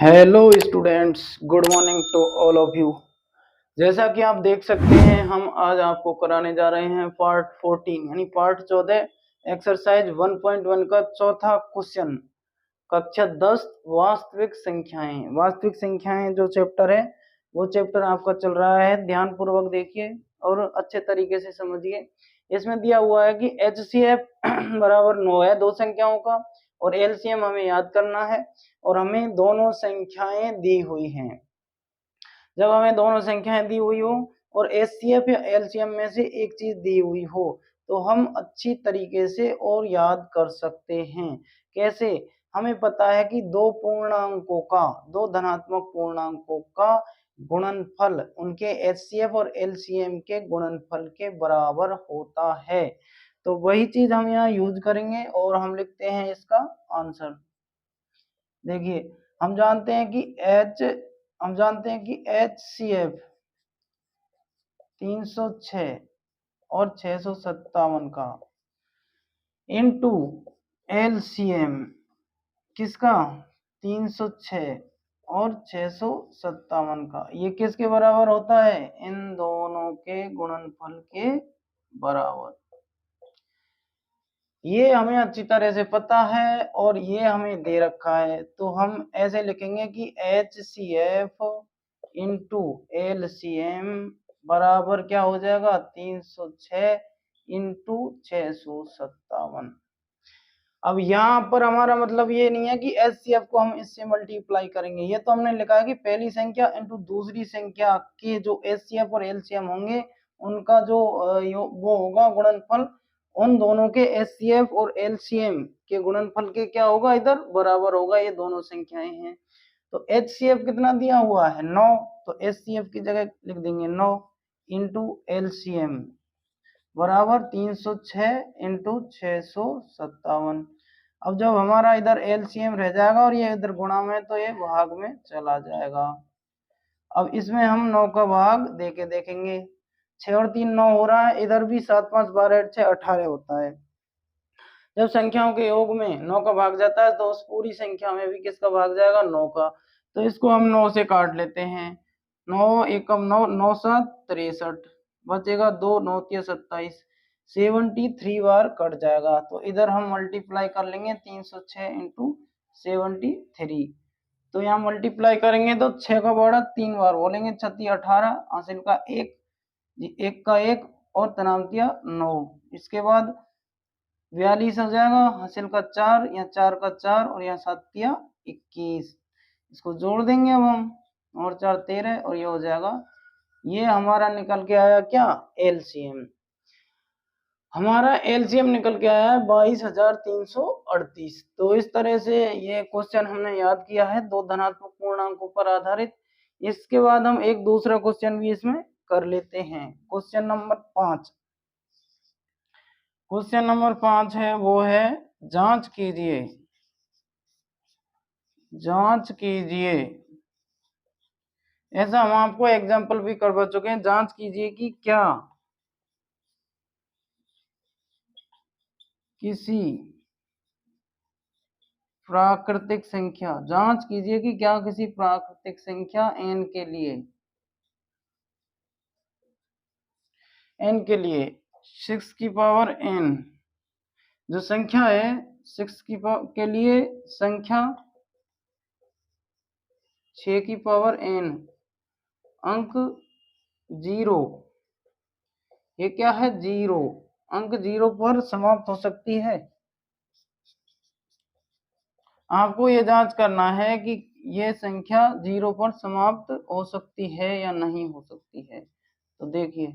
Hello students, good morning to all of you. जैसा कि आप देख सकते हैं, हम आज आपको कराने जा रहे हैं पार्ट 14 यानी पार्ट 14 एक्सरसाइज 1.1 का चौथा क्वेश्चन, कक्षा 10 वास्तविक संख्याएं। वास्तविक संख्याएं जो चैप्टर है वो चैप्टर आपका चल रहा है। ध्यान पूर्वक देखिए और अच्छे तरीके से समझिए। इसमें दिया हुआ है कि HCF बराबर 9 है दो संख्याओं का, और LCM हमें याद करना है, और हमें दोनों संख्याएं दी हुई हैं। जब हमें दोनों संख्याएं दी हुई हो और HCF या LCM में से एक चीज दी हुई हो तो हम अच्छी तरीके से और याद कर सकते हैं। कैसे? हमें पता है कि दो पूर्णांकों का, दो धनात्मक पूर्णांकों का गुणनफल उनके HCF और LCM के गुणनफल के बराबर होता है। तो वही चीज हम यहाँ यूज करेंगे और हम लिखते हैं इसका आंसर। देखिए, हम जानते हैं कि HCF 306 और 657 का इनटू LCM किसका 306 और 657 का, ये किसके बराबर होता है? इन दोनों के गुणनफल के बराबर। ये हमें अच्छी तरह से पता है और ये हमें दे रखा है, तो हम ऐसे लिखेंगे कि HCF इंटू LCM बराबर क्या हो जाएगा? 306 इंटू 657। अब यहाँ पर हमारा मतलब ये नहीं है कि HCF को हम इससे मल्टीप्लाई करेंगे, ये तो हमने लिखा है कि पहली संख्या इंटू दूसरी संख्या के जो HCF और LCM होंगे उनका जो वो होगा गुणनफल, उन दोनों के HCF और LCM के गुणनफल के क्या होगा? इधर बराबर होगा। ये दोनों संख्याएं हैं। तो HCF कितना दिया हुआ है? 9, तो HCF की जगह लिख देंगे 9 इंटू LCM बराबर 306 इंटू 657। अब जब हमारा इधर LCM रह जाएगा और ये इधर गुणा में, तो ये भाग में चला जाएगा। अब इसमें हम 9 का भाग देके देखेंगे। 6 और 3 9 हो रहा है, इधर भी 7 5 12 8 6 18 होता है। जब संख्याओं के योग में 9 का भाग जाता है तो उस पूरी संख्या में भी किसका भाग जाएगा? 9 का। तो इसको हम 9 से काट लेते हैं। 9 एकम 9, 9 7 63, बचेगा 2, 9 3 27, 73 बार कट जाएगा। तो इधर हम मल्टीप्लाई कर लेंगे 306 इंटू 73। तो यहाँ मल्टीप्लाई करेंगे तो 6 का बड़ा 3 बार बोलेंगे, 36 18, हासिल का 1, एक का 1 और तनामतिया 9। इसके बाद 42 हो जाएगा, हासिल का 4, या 4 का 4 और यहाँ 7 21। इसको जोड़ देंगे अब हम, और 4 13 और ये हो जाएगा। ये हमारा निकल के आया क्या? LCM। हमारा LCM निकल के आया है 22,338। तो इस तरह से ये क्वेश्चन हमने याद किया है, दो धनात्मक पूर्णांकों पर आधारित। इसके बाद हम एक दूसरा क्वेश्चन भी इसमें कर लेते हैं। Question number 5। क्वेश्चन नंबर 5 है, वो है जांच कीजिए, जांच कीजिए। ऐसा हम आपको एग्जाम्पल भी करवा चुके हैं। जांच कीजिए कि क्या किसी प्राकृतिक संख्या, जांच कीजिए कि क्या किसी प्राकृतिक संख्या n के लिए 6 की पावर n जो संख्या है 6 की पावर के लिए संख्या 6 की पावर n अंक 0, ये क्या है? 0 अंक 0 पर समाप्त हो सकती है। आपको ये जांच करना है कि ये संख्या 0 पर समाप्त हो सकती है या नहीं हो सकती है। तो देखिए,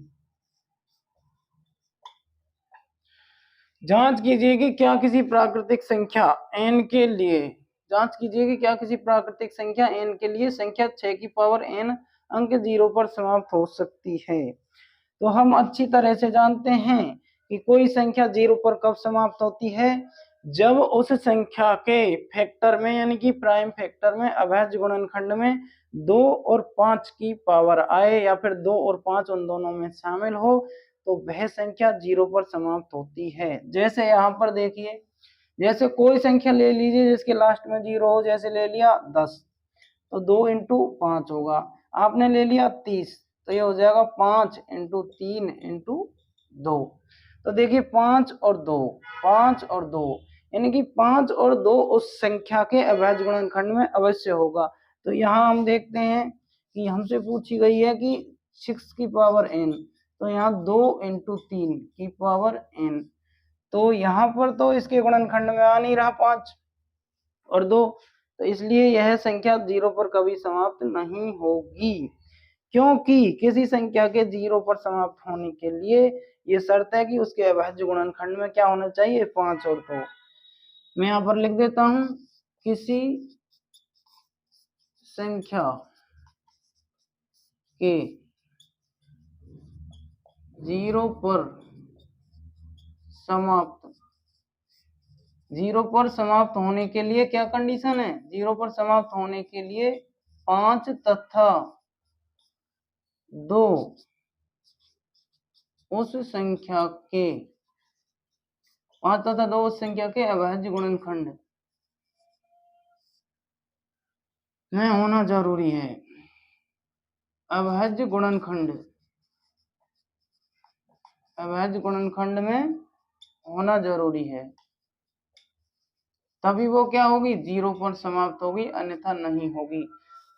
जांच कीजिए कि क्या किसी प्राकृतिक संख्या n के लिए, जांच कीजिए कि क्या किसी प्राकृतिक संख्या n के लिए संख्या 6 की पावर n अंक 0 पर समाप्त हो सकती है। तो हम अच्छी तरह से जानते हैं कि कोई संख्या 0 पर कब समाप्त होती है? जब उस संख्या के फैक्टर में यानी कि प्राइम फैक्टर में, अभाज्य गुणनखंड में 2 और 5 की पावर आए, या फिर 2 और 5 उन दोनों में शामिल हो, तो वह संख्या 0 पर समाप्त होती है। जैसे यहाँ पर देखिए, जैसे कोई संख्या ले लीजिए जिसके लास्ट में 0 हो, जैसे ले लिया 10, तो 2 इंटू 5 होगा। आपने ले लिया 30, तो ये हो जाएगा 5 इंटू 3 इंटू 2। तो देखिए 5 और 2, 5 और 2, यानी कि 5 और 2 उस संख्या के अभाज्य गुणनखंड में अवश्य होगा। तो यहाँ हम देखते हैं कि हमसे पूछी गई है कि 6 की पावर n, तो यहाँ 2 इंटू 3 की पावर n, तो यहाँ पर तो इसके गुणनखंड में आ नहीं रहा 5 और 2, तो इसलिए यह संख्या 0 पर कभी समाप्त नहीं होगी, क्योंकि किसी संख्या के 0 पर समाप्त होने के लिए ये शर्त है कि उसके अभाज्य गुणनखंड में क्या होना चाहिए, 5 और 2। मैं यहाँ पर लिख देता हूं, किसी संख्या के 0 पर समाप्त होने के लिए क्या कंडीशन है, 0 पर समाप्त होने के लिए 5 तथा 2 उस संख्या के 5 तथा 2 उस संख्या के अभाज्य गुणनखंड में होना जरूरी है। अभाज्य गुणनखंड में होना जरूरी है, तभी वो क्या होगी, 0 पर समाप्त होगी, अन्यथा नहीं होगी।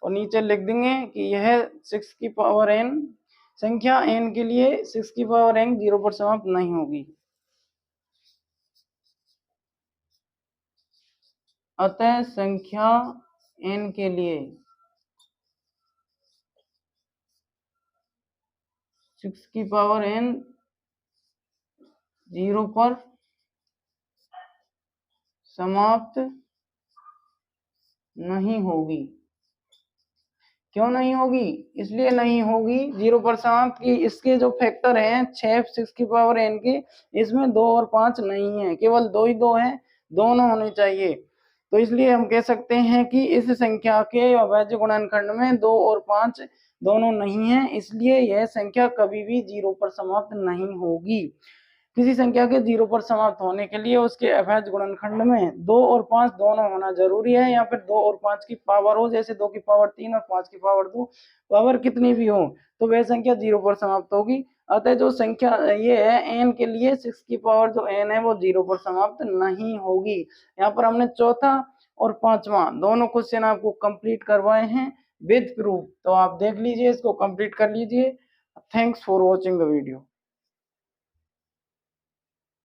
और नीचे लिख देंगे कि यह 6 की पावर n संख्या n के लिए 6 की पावर n 0 पर समाप्त नहीं होगी। अतः संख्या n के लिए 6 की पावर n 0 पर समाप्त नहीं होगी। क्यों नहीं होगी, इसलिए नहीं होगी 0 पर समाप्त की इसके जो फैक्टर हैं 6 6 की पावर n के, इसमें 2 और 5 नहीं है, केवल 2 ही 2 हैं, दोनों होने चाहिए। तो इसलिए हम कह सकते हैं कि इस संख्या के अभाज्य गुणनखंड में 2 और 5 दोनों नहीं है, इसलिए यह संख्या कभी भी 0 पर समाप्त नहीं होगी। किसी संख्या के 0 पर समाप्त होने के लिए उसके अभाज्य गुणनखंड में 2 और 5 दोनों होना जरूरी है, या फिर 2 और 5 की पावर हो, जैसे 2 की पावर 3 और 5 की पावर 2, पावर कितनी भी हो तो वह संख्या 0 पर समाप्त होगी। अतः जो संख्या ये है n के लिए 6 की पावर जो n है वो 0 पर समाप्त नहीं होगी। यहाँ पर हमने चौथा और पांचवा दोनों क्वेश्चन आपको कंप्लीट करवाए हैं विद प्रूफ, तो आप देख लीजिए, इसको कंप्लीट कर लीजिए। Thanks for watching the video.